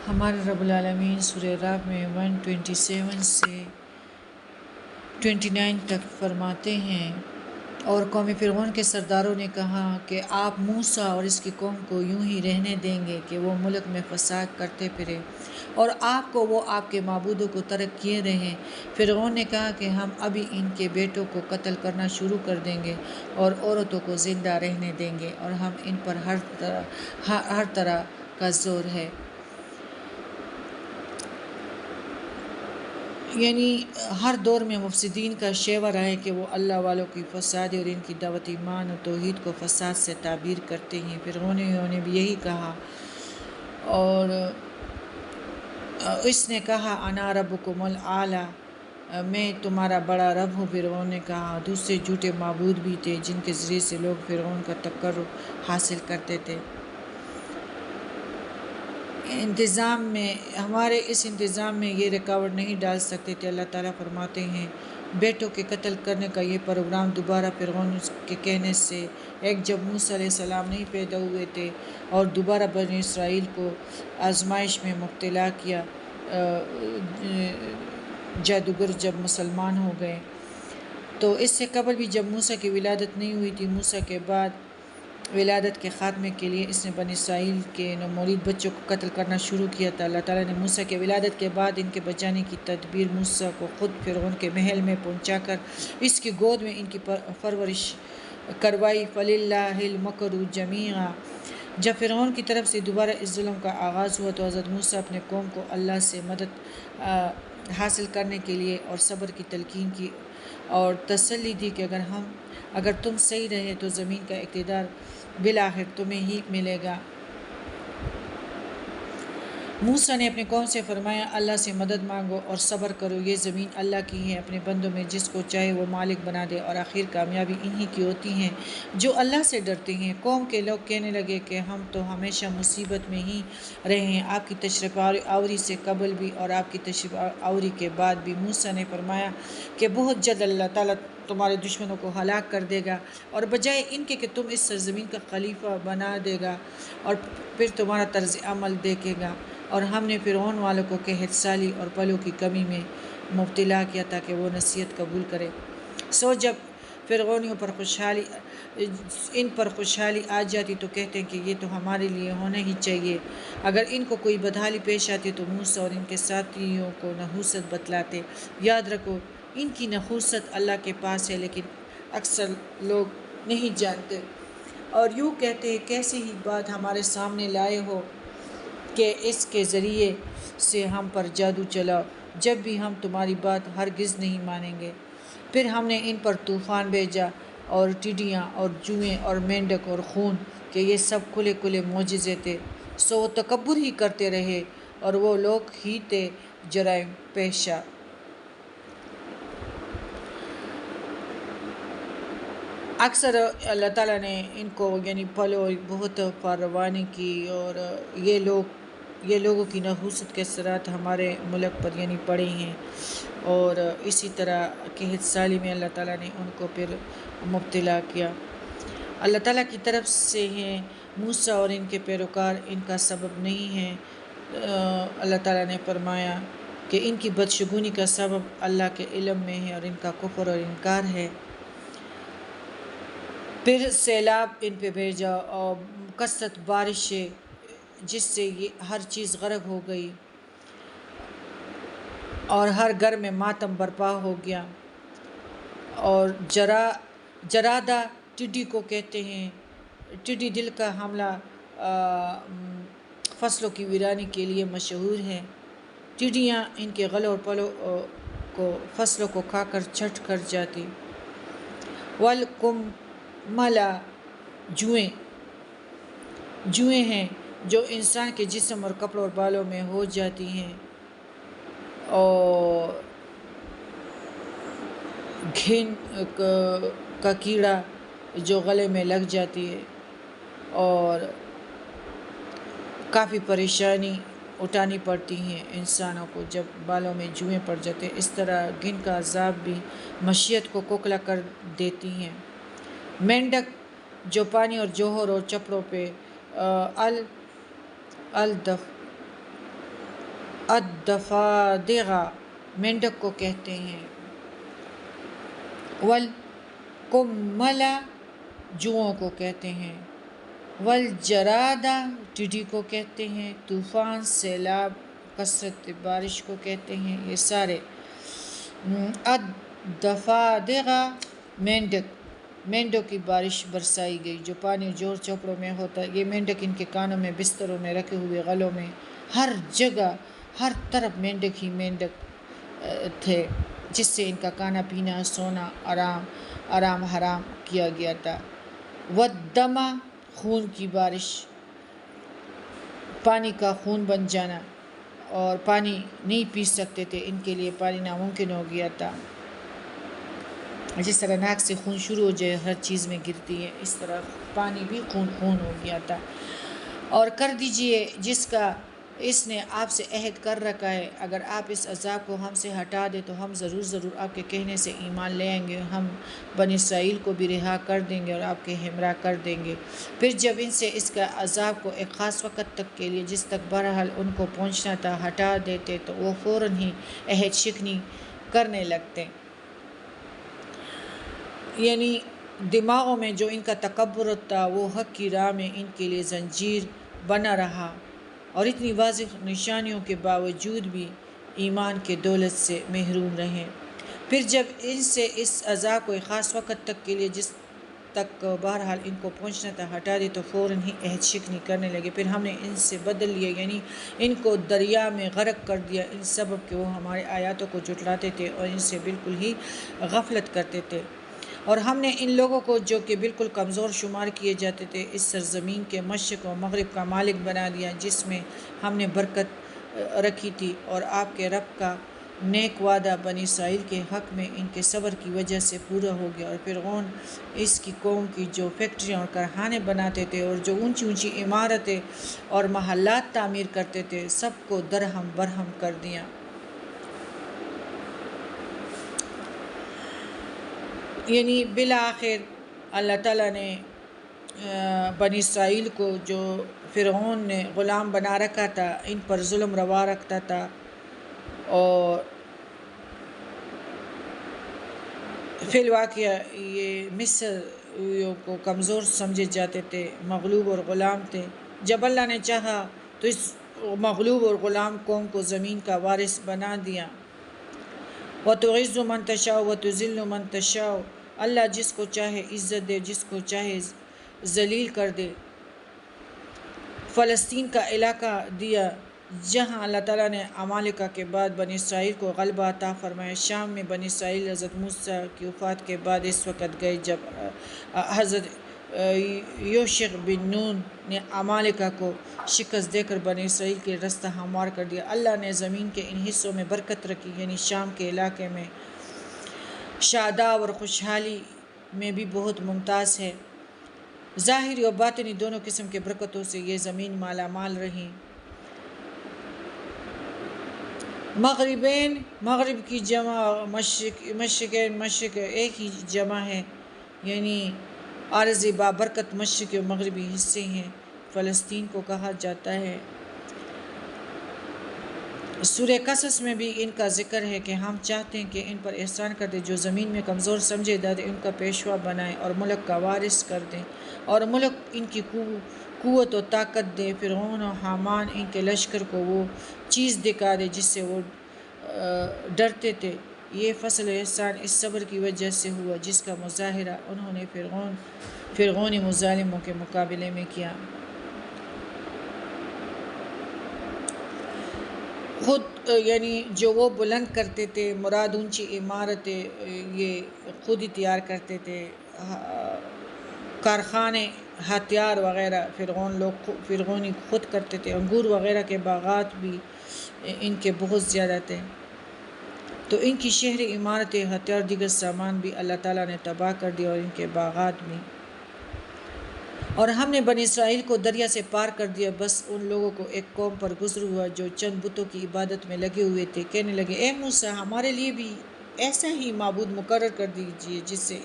ہمارے رب العالمین سورہ رعد میں 127 سے 29 تک فرماتے ہیں، اور قوم فرعون کے سرداروں نے کہا کہ آپ موسیٰ اور اس کی قوم کو یوں ہی رہنے دیں گے کہ وہ ملک میں فساد کرتے پھرے اور آپ کو وہ آپ کے معبودوں کو ترک کیے رہیں۔ فرعون نے کہا کہ ہم ابھی ان کے بیٹوں کو قتل کرنا شروع کر دیں گے اور عورتوں کو زندہ رہنے دیں گے، اور ہم ان پر ہر طرح کا زور ہے۔ یعنی ہر دور میں مفسدین کا شیوا رہا ہے کہ وہ اللہ والوں کی فساد اور ان کی دعوت ایمان و توحید کو فساد سے تعبیر کرتے ہیں۔ فرعون نے بھی یہی کہا، اور اس نے کہا انا ربکم الاعلی، میں تمہارا بڑا رب ہوں۔ فرعون نے کہا دوسرے جھوٹے معبود بھی تھے جن کے ذریعے سے لوگ فرعون کا تقرب حاصل کرتے تھے۔ ہمارے اس انتظام میں یہ رکاوٹ نہیں ڈال سکتے تھے۔ اللہ تعالیٰ فرماتے ہیں، بیٹوں کے قتل کرنے کا یہ پروگرام دوبارہ فرعون کے کہنے سے جب موسیٰ علیہ السلام نہیں پیدا ہوئے تھے اور دوبارہ بنی اسرائیل کو آزمائش میں مبتلا کیا، جادوگر جب مسلمان ہو گئے، تو اس سے قبل بھی جب موسیٰ کی ولادت نہیں ہوئی تھی، موسیٰ کے بعد ولادت کے خاتمے کے لیے اس نے بنی اسرائیل کے نومولود بچوں کو قتل کرنا شروع کیا تھا۔ اللہ تعالیٰ نے موسیٰ کے ولادت کے بعد ان کے بچانے کی تدبیر موسیٰ کو خود فرعون کے محل میں پہنچا کر اس کی گود میں ان کی پرورش کروائی۔ فَلِلَّهِ الْمَكْرُ جَمِيعًا۔ جب فرعون کی طرف سے دوبارہ اس ظلم کا آغاز ہوا تو حضرت موسیٰ اپنے قوم کو اللہ سے مدد حاصل کرنے کے لیے اور صبر کی تلقین کی اور تسلی دی کہ اگر تم صحیح رہے تو زمین کا اقتدار بالآخر تمہیں ہی ملے گا۔ موسیٰ نے اپنے قوم سے فرمایا، اللہ سے مدد مانگو اور صبر کرو، یہ زمین اللہ کی ہے، اپنے بندوں میں جس کو چاہے وہ مالک بنا دے، اور آخر کامیابی انہی کی ہوتی ہے جو اللہ سے ڈرتے ہیں۔ قوم کے لوگ کہنے لگے کہ ہم تو ہمیشہ مصیبت میں ہی رہے ہیں، آپ کی تشریف آوری سے قبل بھی اور آپ کی تشریف آوری کے بعد بھی۔ موسیٰ نے فرمایا کہ بہت جلد اللہ تعالیٰ تمہارے دشمنوں کو ہلاک کر دے گا، اور بجائے ان کے کہ تم اس سرزمین کا خلیفہ بنا دے گا اور پھر تمہارا طرز عمل دیکھے گا۔ اور ہم نے فرعون والوں کو قحط سالی اور پھلوں کی کمی میں مبتلا کیا تاکہ وہ نصیحت قبول کرے۔ سو جب فرعونیوں ان پر خوشحالی آ جاتی تو کہتے ہیں کہ یہ تو ہمارے لیے ہونا ہی چاہیے۔ اگر ان کو کوئی بدحالی پیش آتی تو موسیٰ اور ان کے ساتھیوں کو نحوست بتلاتے۔ یاد رکھو، ان کی نحوست اللہ کے پاس ہے، لیکن اکثر لوگ نہیں جانتے، اور یوں کہتے ہیں کیسی ہی بات ہمارے سامنے لائے ہو کہ اس کے ذریعے سے ہم پر جادو چلاؤ، جب بھی ہم تمہاری بات ہرگز نہیں مانیں گے۔ پھر ہم نے ان پر طوفان بھیجا اور ٹڈیاں اور جوئیں اور مینڈک اور خون کہ یہ سب کھلے کھلے معجزے تھے، سو وہ تکبر ہی کرتے رہے اور وہ لوگ ہی تھے جرائم پیشہ۔ اکثر اللہ تعالیٰ نے ان کو یعنی پھلوں بہت فراوانی کی، اور یہ لوگوں کی نحوست کے اثرات ہمارے ملک پر یعنی پڑے ہیں، اور اسی طرح قحط سالی میں اللہ تعالیٰ نے ان کو پھر مبتلا کیا۔ اللہ تعالیٰ کی طرف سے ہیں موسیٰ اور ان کے پیروکار ان کا سبب نہیں ہیں۔ اللہ تعالیٰ نے فرمایا کہ ان کی بدشگونی کا سبب اللہ کے علم میں ہے، اور ان کا کفر اور انکار ہے۔ پھر سیلاب ان پہ بھیجا اور کثرت بارشیں جس سے یہ ہر چیز غرق ہو گئی اور ہر گھر میں ماتم برپا ہو گیا۔ اور جرادہ ٹڈی کو کہتے ہیں، ٹڈی دل کا حملہ فصلوں کی ویرانی کے لیے مشہور ہے۔ ٹڈیاں ان کے غلوں اور پلوں کو فصلوں کو کھا کر چھٹ کر جاتی۔ والکملا، جوئیں ہیں جو انسان کے جسم اور کپڑوں اور بالوں میں ہو جاتی ہیں، اور گھن کا کیڑا جو گلے میں لگ جاتی ہے، اور کافی پریشانی اٹھانی پڑتی ہیں انسانوں کو جب بالوں میں جوئیں پڑ جاتے ہیں۔ اس طرح گھن کا عذاب بھی معیشت کو کوکھلا کر دیتی ہیں۔ مینڈک جو پانی اور جوہر اور چپڑوں پہ الدف الدفادغہ مینڈک کو کہتے ہیں، والقملہ جوؤں کو کہتے ہیں، والجرادہ ٹڈی کو کہتے ہیں، طوفان، سیلاب، کثرت بارش کو کہتے ہیں، یہ سارے۔ الدفادغہ مینڈوں کی بارش برسائی گئی، جو پانی جوڑ چوپڑوں میں ہوتا ہے۔ یہ مینڈک ان کے کانوں میں، بستروں میں رکھے ہوئے، غلوں میں، ہر جگہ ہر طرف مینڈک ہی مینڈک تھے، جس سے ان کا کھانا پینا سونا آرام حرام کیا گیا تھا۔ والدمہ خون کی بارش، پانی کا خون بن جانا، اور پانی نہیں پی سکتے تھے، ان کے لیے پانی ناممکن ہو گیا تھا۔ جس طرح ناک سے خون شروع ہو جائے ہر چیز میں گرتی ہے، اس طرح پانی بھی خون ہو گیا تھا۔ اور کر دیجئے جس کا اس نے آپ سے عہد کر رکھا ہے، اگر آپ اس عذاب کو ہم سے ہٹا دیں تو ہم ضرور آپ کے کہنے سے ایمان لے آئیں گے، ہم بنی اسرائیل کو بھی رہا کر دیں گے اور آپ کے ہمراہ کر دیں گے۔ پھر جب ان سے اس کا عذاب کو ایک خاص وقت تک کے لیے، جس تک بہرحال ان کو پہنچنا تھا، ہٹا دیتے تو وہ فوراً ہی عہد شکنی کرنے لگتے۔ یعنی دماغوں میں جو ان کا تکبر تھا، وہ حق کی راہ میں ان کے لیے زنجیر بنا رہا، اور اتنی واضح نشانیوں کے باوجود بھی ایمان کے دولت سے محروم رہے۔ پھر جب ان سے اس عذاب کو ایک خاص وقت تک کے لیے، جس تک بہرحال ان کو پہنچنا تھا، ہٹا دی تو فوراً ہی عہد شکنی کرنے لگے۔ پھر ہم نے ان سے بدل لیا، یعنی ان کو دریا میں غرق کر دیا، ان سبب کہ وہ ہمارے آیاتوں کو جھٹلاتے تھے اور ان سے بالکل ہی غفلت کرتے تھے۔ اور ہم نے ان لوگوں کو، جو کہ بالکل کمزور شمار کیے جاتے تھے، اس سرزمین کے مشرق و مغرب کا مالک بنا دیا، جس میں ہم نے برکت رکھی تھی، اور آپ کے رب کا نیک وعدہ بنی اسرائیل کے حق میں ان کے صبر کی وجہ سے پورا ہو گیا۔ اور فرعون اس کی قوم کی جو فیکٹریاں اور کارخانے بناتے تھے، اور جو اونچی اونچی عمارتیں اور محلات تعمیر کرتے تھے، سب کو درہم برہم کر دیا۔ یعنی بالآخر اللہ تعالیٰ نے بنی اسرائیل کو، جو فرعون نے غلام بنا رکھا تھا، ان پر ظلم روا رکھتا تھا، اور فی الواقعہ یہ مصریوں کو کمزور سمجھے جاتے تھے، مغلوب اور غلام تھے۔ جب اللہ نے چاہا تو اس مغلوب اور غلام قوم کو زمین کا وارث بنا دیا۔ وَتُعِزُّ مَن تَشَاءُ وَتُذِلُّ مَن تَشَاءُ، اللہ جس کو چاہے عزت دے، جس کو چاہے ذلیل کر دے۔ فلسطین کا علاقہ دیا، جہاں اللہ تعالیٰ نے عمالقہ کے بعد بنی اسرائیل کو غلبہ عطا فرمایا۔ شام میں بنی اسرائیل حضرت موسیٰ کی وفات کے بعد اس وقت گئے جب حضرت یوشع بن نون نے عمالقہ کو شکست دے کر بنی اسرائیل کے رستہ ہموار کر دیا۔ اللہ نے زمین کے ان حصوں میں برکت رکھی، یعنی شام کے علاقے میں شاداب اور خوشحالی میں بھی بہت ممتاز ہے۔ ظاہری اور باطنی دونوں قسم کے برکتوں سے یہ زمین مالا مال رہی۔ مغربین، مغرب کی جمع، مشرقین، مشرق ایک ہی جمع ہے، یعنی عارض بابرکت مشرقی اور مغربی حصے ہیں۔ فلسطین کو کہا جاتا ہے۔ سورہ قصص میں بھی ان کا ذکر ہے کہ ہم چاہتے ہیں کہ ان پر احسان کر دیں، جو زمین میں کمزور سمجھے جاتے ان کا پیشوا بنائیں اور ملک کا وارث کر دیں، اور ملک ان کی قوت و طاقت دے۔ فرعون و حامان ان کے لشکر کو وہ چیز دکھا دے جس سے وہ ڈرتے تھے۔ یہ فضل و احسان اس صبر کی وجہ سے ہوا جس کا مظاہرہ انہوں نے فرعونی مظالموں کے مقابلے میں کیا۔ خود یعنی جو وہ بلند کرتے تھے، مراد اونچی عمارتیں یہ خود ہی تیار کرتے تھے، کارخانے، ہتھیار وغیرہ فرعونی خود کرتے تھے۔ انگور وغیرہ کے باغات بھی ان کے بہت زیادہ تھے، تو ان کی شہری عمارتیں، ہتھیار، دیگر سامان بھی اللہ تعالیٰ نے تباہ کر دیا، اور ان کے باغات بھی۔ اور ہم نے بنی اسرائیل کو دریا سے پار کر دیا۔ بس ان لوگوں کو ایک قوم پر گزر ہوا جو چند بتوں کی عبادت میں لگے ہوئے تھے۔ کہنے لگے، اے موسیٰ، ہمارے لیے بھی ایسا ہی معبود مقرر کر دیجئے جس سے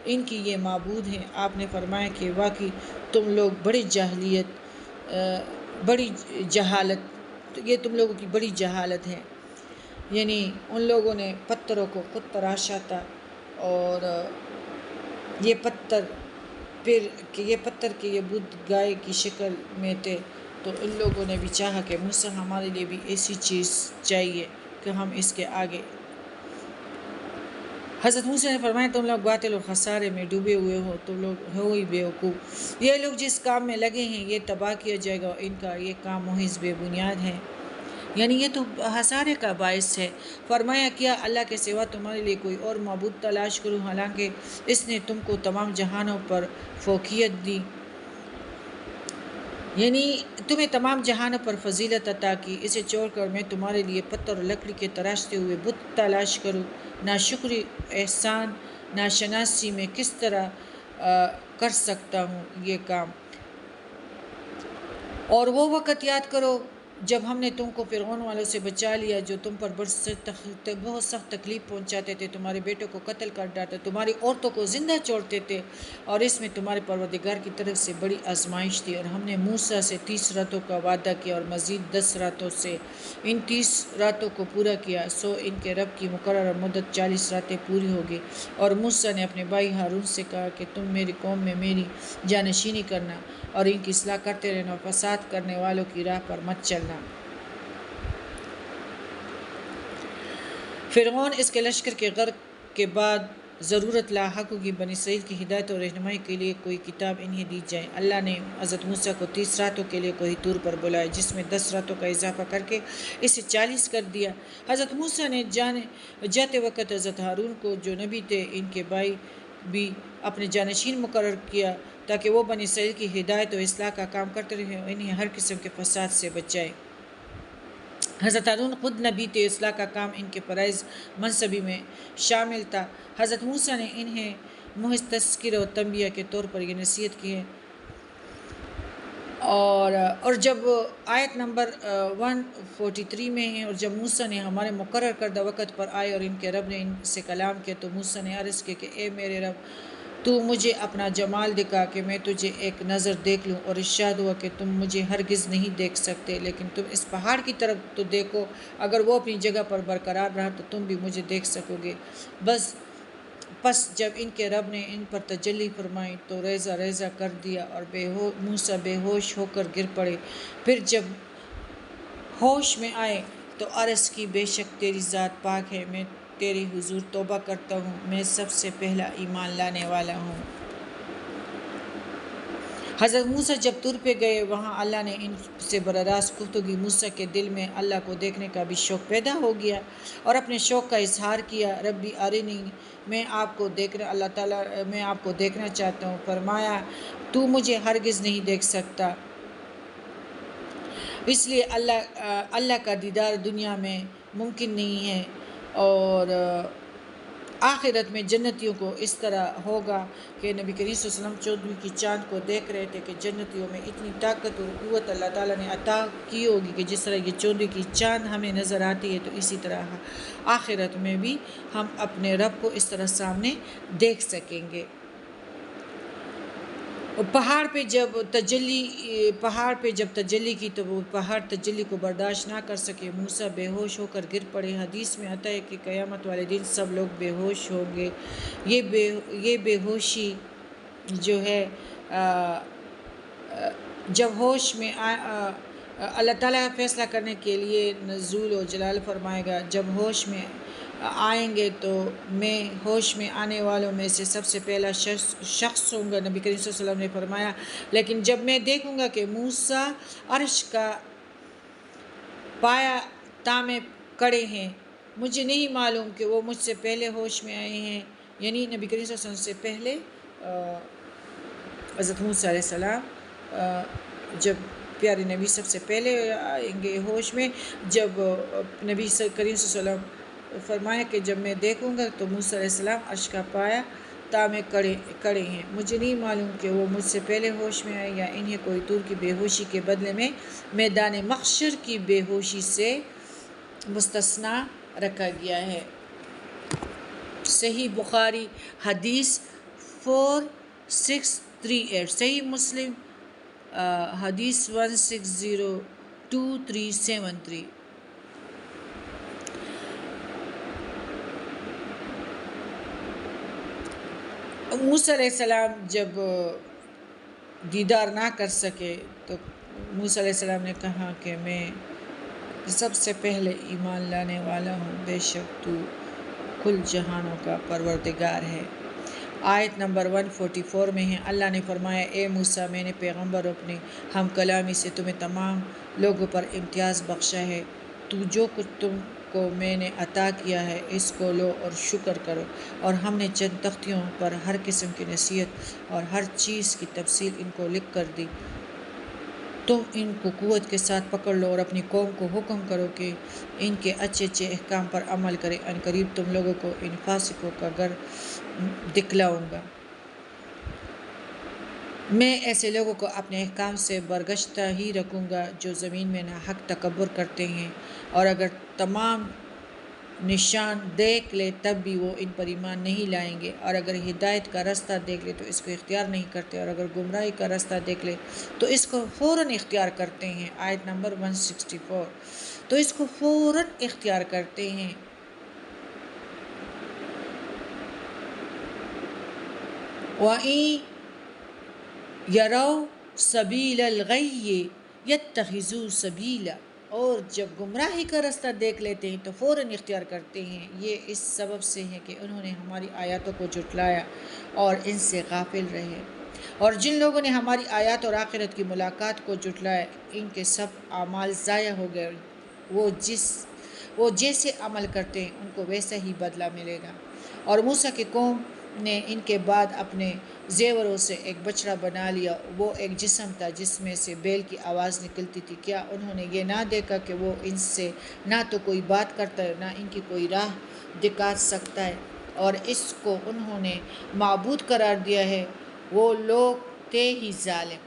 ان کی یہ معبود ہیں۔ آپ نے فرمایا کہ واقعی تم لوگ بڑی جہالت تو یہ تم لوگوں کی بڑی جہالت ہے. یعنی ان لوگوں نے پتھروں کو خود تراشا تھا، اور یہ پتھر یہ بدھ گائے کی شکل میں تھے. تو ان لوگوں نے بھی چاہا کہ موسیٰ ہمارے لیے بھی ایسی چیز چاہیے کہ ہم اس کے آگے. حضرت موسیٰ نے فرمایا تم لوگ باطل اور خسارے میں ڈوبے ہوئے ہو، تم لوگ ہو ہی بیوقوف. یہ لوگ جس کام میں لگے ہیں یہ تباہ کیا جائے گا، اور ان کا یہ کام محض بے بنیاد ہے. یعنی یہ تو خسارے کا باعث ہے. فرمایا کیا اللہ کے سوا تمہارے لیے کوئی اور معبود تلاش کروں، حالانکہ اس نے تم کو تمام جہانوں پر فوقیت دی. یعنی تمہیں تمام جہانوں پر فضیلت عطا کی. اسے چھوڑ کر میں تمہارے لیے پتھر اور لکڑی کے تراشتے ہوئے بت تلاش کروں. ناشکری، احسان ناشناسی میں کس طرح کر سکتا ہوں یہ کام. اور وہ وقت یاد کرو جب ہم نے تم کو فرعون والوں سے بچا لیا جو تم پر بہت سخت تکلیف پہنچاتے تھے، تمہارے بیٹوں کو قتل کر ڈالتے، تمہاری عورتوں کو زندہ چھوڑتے تھے. اور اس میں تمہارے پروردگار کی طرف سے بڑی آزمائش تھی. اور ہم نے موسیٰ سے 30 راتوں کا وعدہ کیا اور مزید 10 راتوں سے. ان 30 راتوں کو پورا کیا، سو ان کے رب کی مقررہ مدت 40 راتیں پوری ہوگی. اور موسیٰ نے اپنے بھائی ہارون سے کہا کہ تم میری قوم میں میری جانشینی کرنا اور ان کی اصلاح کرتے رہنا، اور فساد کرنے والوں کی راہ پر مت چلنا. فرعون اس کے لشکر کے غرق کے بعد ضرورت لاحق ہوگی بنی اسرائیل کی ہدایت اور رہنمائی کے لیے کوئی کتاب انہیں دی جائے. اللہ نے حضرت موسیٰ کو 30 راتوں کے لیے کوہ طور پر بلایا، جس میں 10 راتوں کا اضافہ کر کے اسے 40 کر دیا. حضرت موسیٰ نے جاتے وقت حضرت ہارون کو جو نبی تھے ان کے بھائی بھی اپنے جانشین مقرر کیا تاکہ وہ بنی اسرائیل کی ہدایت و اصلاح کا کام کرتے رہیں اور انہیں ہر قسم کے فساد سے بچائے. حضرت ہارون خود نبی تھے، اصلاح کا کام ان کے فرائض منصبی میں شامل تھا. حضرت موسیٰ نے انہیں محض تذکرہ و تنبیہ کے طور پر یہ نصیحت کی ہے. اور جب آیت نمبر 143 میں ہے، اور جب موسیٰ نے ہمارے مقرر کردہ وقت پر آئے اور ان کے رب نے ان سے کلام کیا تو موسیٰ نے عرض کیا کہ اے میرے رب، تو مجھے اپنا جمال دکھا کہ میں تجھے ایک نظر دیکھ لوں. اور ارشاد ہوا کہ تم مجھے ہرگز نہیں دیکھ سکتے، لیکن تم اس پہاڑ کی طرف تو دیکھو، اگر وہ اپنی جگہ پر برقرار رہا تو تم بھی مجھے دیکھ سکو گے. پس جب ان کے رب نے ان پر تجلی فرمائی تو ریزہ ریزہ کر دیا اور موسیٰ بے ہوش ہو کر گر پڑے. پھر جب ہوش میں آئے تو عرض کی بے شک تیری ذات پاک ہے، میں تیرے حضور توبہ کرتا ہوں، میں سب سے پہلا ایمان لانے والا ہوں. حضرت موسیٰ جب طور پہ گئے وہاں اللہ نے ان سے براہ راست گفتگو. موسیٰ کے دل میں اللہ کو دیکھنے کا بھی شوق پیدا ہو گیا اور اپنے شوق کا اظہار کیا. ربی ارنی، میں آپ کو دیکھنا چاہتا ہوں. فرمایا تو مجھے ہرگز نہیں دیکھ سکتا، اس لیے اللہ کا دیدار دنیا میں ممکن نہیں ہے. اور آخرت میں جنتیوں کو اس طرح ہوگا کہ نبی کریم صلی اللہ علیہ وسلم 14ویں کی چاند کو دیکھ رہے تھے کہ جنتیوں میں اتنی طاقت اور قوت اللہ تعالیٰ نے عطا کی ہوگی کہ جس طرح یہ 14ویں کی چاند ہمیں نظر آتی ہے تو اسی طرح آخرت میں بھی ہم اپنے رب کو اس طرح سامنے دیکھ سکیں گے. پہاڑ پہ جب تجلی کی تو وہ پہاڑ تجلی کو برداشت نہ کر سکے. موسیٰ بے ہوش ہو کر گر پڑے. حدیث میں آتا ہے کہ قیامت والے دن سب لوگ بے ہوش ہوں گے. یہ بے ہوشی جو ہے جب ہوش میں اللہ تعالیٰ فیصلہ کرنے کے لیے نزول و جلال فرمائے گا. جب ہوش میں آئیں گے تو میں ہوش میں آنے والوں میں سے سب سے پہلا شخص ہوں گا. نبی کریم صلی اللہ علیہ وسلم نے فرمایا لیکن جب میں دیکھوں گا کہ موسیٰ عرش کا پایا تامے کڑے ہیں، مجھے نہیں معلوم کہ وہ مجھ سے پہلے ہوش میں آئے ہیں. یعنی نبی کریم صلی اللہ علیہ وسلم سے پہلے حضرت موسیٰ علیہ السلام جب پیارے نبی سب سے پہلے آئیں گے ہوش میں. جب نبی کریم صلی اللہ علیہ وسلم فرمایا کہ جب میں دیکھوں گا تو موسیٰ علیہ السلام عرش کا پایا تامے کڑے ہیں، مجھے نہیں معلوم کہ وہ مجھ سے پہلے ہوش میں آئے یا انہیں کوہ طور کی بے ہوشی کے بدلے میں میدان محشر کی بے ہوشی سے مستثنی رکھا گیا ہے. صحیح بخاری حدیث 4638، صحیح مسلم حدیث 1602 2373۔ موسیٰ علیہ السلام جب دیدار نہ کر سکے تو موسیٰ علیہ السلام نے کہا کہ میں سب سے پہلے ایمان لانے والا ہوں، بے شک تو کل جہانوں کا پروردگار ہے۔ آیت نمبر 144 میں ہے، اللہ نے فرمایا اے موسیٰ، میں نے پیغمبر اپنے ہم کلامی سے تمہیں تمام لوگوں پر امتیاز بخشا ہے، تو جو کچھ تم کو میں نے عطا کیا ہے اس کو لو اور شکر کرو، اور ہم نے چند تختیوں پر ہر قسم کی نصیحت اور ہر چیز کی تفصیل ان کو لکھ کر دی، تم ان کو قوت کے ساتھ پکڑ لو اور اپنی قوم کو حکم کرو کہ ان کے اچھے اچھے احکام پر عمل کرے، ان قریب تم لوگوں کو ان فاسقوں کا گھر دکھلاؤں گا۔ میں ایسے لوگوں کو اپنے احکام سے برگشتہ ہی رکھوں گا جو زمین میں ناحق تکبر کرتے ہیں، اور اگر تمام نشان دیکھ لے تب بھی وہ ان پر ایمان نہیں لائیں گے، اور اگر ہدایت کا راستہ دیکھ لے تو اس کو اختیار نہیں کرتے، اور اگر گمراہی کا راستہ دیکھ لے تو اس کو فوراً اختیار کرتے ہیں۔ آیت نمبر 164، تو اس کو فوراً اختیار کرتے ہیں۔ وَإِن يَرَوْا سَبِيلَ الْغَيِّ يَتَّخِذُوهُ سَبِيلًا، اور جب گمراہی کا راستہ دیکھ لیتے ہیں تو فوراً اختیار کرتے ہیں۔ یہ اس سبب سے ہے کہ انہوں نے ہماری آیاتوں کو جھٹلایا اور ان سے غافل رہے، اور جن لوگوں نے ہماری آیات اور آخرت کی ملاقات کو جھٹلایا ان کے سب اعمال ضائع ہو گئے، وہ جیسے عمل کرتے ہیں ان کو ویسا ہی بدلہ ملے گا۔ اور موسیٰ کی قوم نے ان کے بعد اپنے زیوروں سے ایک بچڑا بنا لیا، وہ ایک جسم تھا جس میں سے بیل کی آواز نکلتی تھی۔ کیا انہوں نے یہ نہ دیکھا کہ وہ ان سے نہ تو کوئی بات کرتا ہے نہ ان کی کوئی راہ دکھا سکتا ہے، اور اس کو انہوں نے معبود قرار دیا ہے، وہ لوگ تھے ہی ظالم۔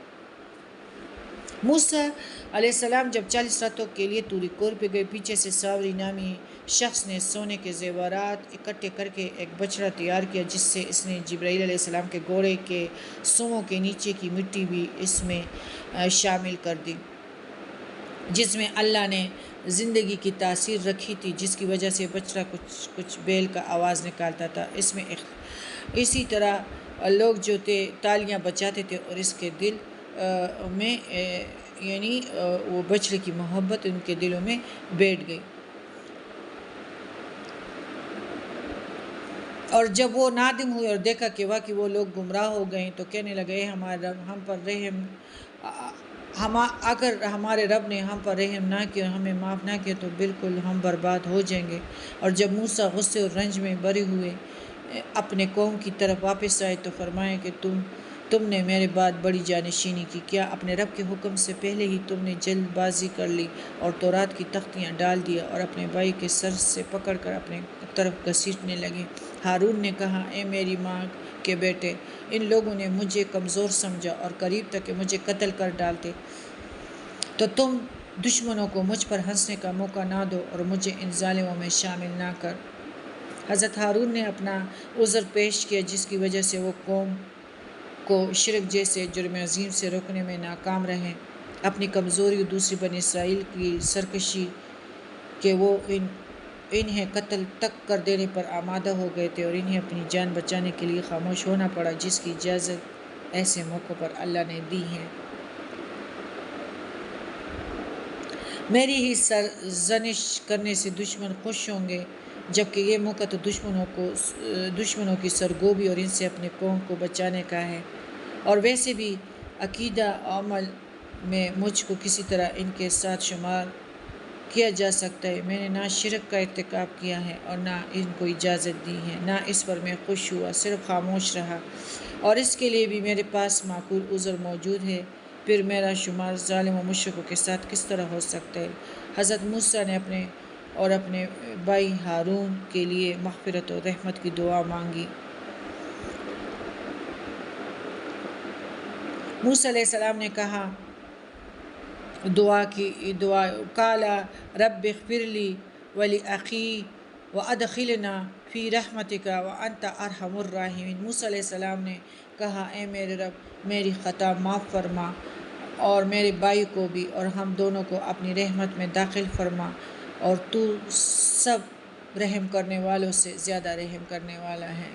موسیٰ علیہ السلام جب 40 راتوں کے لیے طور کور پہ گئے، پیچھے سے سامری نامی شخص نے سونے کے زیورات اکٹھے کر کے ایک بچڑا تیار کیا، جس سے اس نے جبرائیل علیہ السلام کے گھوڑے کے سونگوں کے نیچے کی مٹی بھی اس میں شامل کر دی، جس میں اللہ نے زندگی کی تاثیر رکھی تھی، جس کی وجہ سے بچڑا کچھ بیل کا آواز نکالتا تھا۔ اسی طرح لوگ جو تھے تالیاں بجاتے تھے، اور اس کے دل میں یعنی وہ بچڑے کی محبت ان کے دلوں میں بیٹھ گئی۔ اور جب وہ نادم ہوئے اور دیکھا کہ واقعی وہ لوگ گمراہ ہو گئے تو کہنے لگے ہمارے رب ہم پر رحم اگر ہمارے رب نے ہم پر رحم نہ کیا، ہمیں معاف نہ کیا تو بالکل ہم برباد ہو جائیں گے۔ اور جب موسیٰ غصے اور رنج میں بھرے ہوئے اپنے قوم کی طرف واپس آئے تو فرمایا کہ تم نے میرے بعد بڑی جانشینی کی، کیا اپنے رب کے حکم سے پہلے ہی تم نے جلد بازی کر لی اور تورات کی تختیاں ڈال دیا اور اپنے بھائی کے سر سے پکڑ کر اپنے طرف گھسیٹنے لگے؟ ہارون نے کہا اے میری ماں کے بیٹے، ان لوگوں نے مجھے کمزور سمجھا اور قریب تک کہ مجھے قتل کر ڈالتے، تو تم دشمنوں کو مجھ پر ہنسنے کا موقع نہ دو اور مجھے ان ظالموں میں شامل نہ کر۔ حضرت ہارون نے اپنا عذر پیش کیا، جس کی وجہ سے وہ قوم کو شرک جیسے جرم عظیم سے روکنے میں ناکام رہے۔ اپنی کمزوری اور دوسری بنی اسرائیل کی سرکشی کہ وہ انہیں قتل تک کر دینے پر آمادہ ہو گئے تھے، اور انہیں اپنی جان بچانے کے لیے خاموش ہونا پڑا، جس کی اجازت ایسے موقعوں پر اللہ نے دی ہے۔ میری ہی سرزنش کرنے سے دشمن خوش ہوں گے، جبکہ یہ موقع تو دشمنوں کی سرگوبی اور ان سے اپنے قوم کو بچانے کا ہے۔ اور ویسے بھی عقیدہ عمل میں مجھ کو کسی طرح ان کے ساتھ شمار کیا جا سکتا ہے۔ میں نے نہ شرک کا ارتکاب کیا ہے اور نہ ان کو اجازت دی ہے، نہ اس پر میں خوش ہوا، صرف خاموش رہا، اور اس کے لیے بھی میرے پاس معقول عذر موجود ہے۔ پھر میرا شمار ظالم و مشرکوں کے ساتھ کس طرح ہو سکتا ہے؟ حضرت موسیٰ نے اپنے بھائی ہارون کے لیے مغفرت اور رحمت کی دعا مانگی۔ موسیٰ علیہ السلام نے کہا دعا قال رب اغفر لی ولی وادخلنا فی رحمتک وانت ارحم الراحمین۔ موسیٰ علیہ السلام نے کہا اے میرے رب، میری خطا معاف فرما اور میرے بھائی کو بھی اور ہم دونوں کو اپنی رحمت میں داخل فرما، اور تو سب رحم کرنے والوں سے زیادہ رحم کرنے والا ہے۔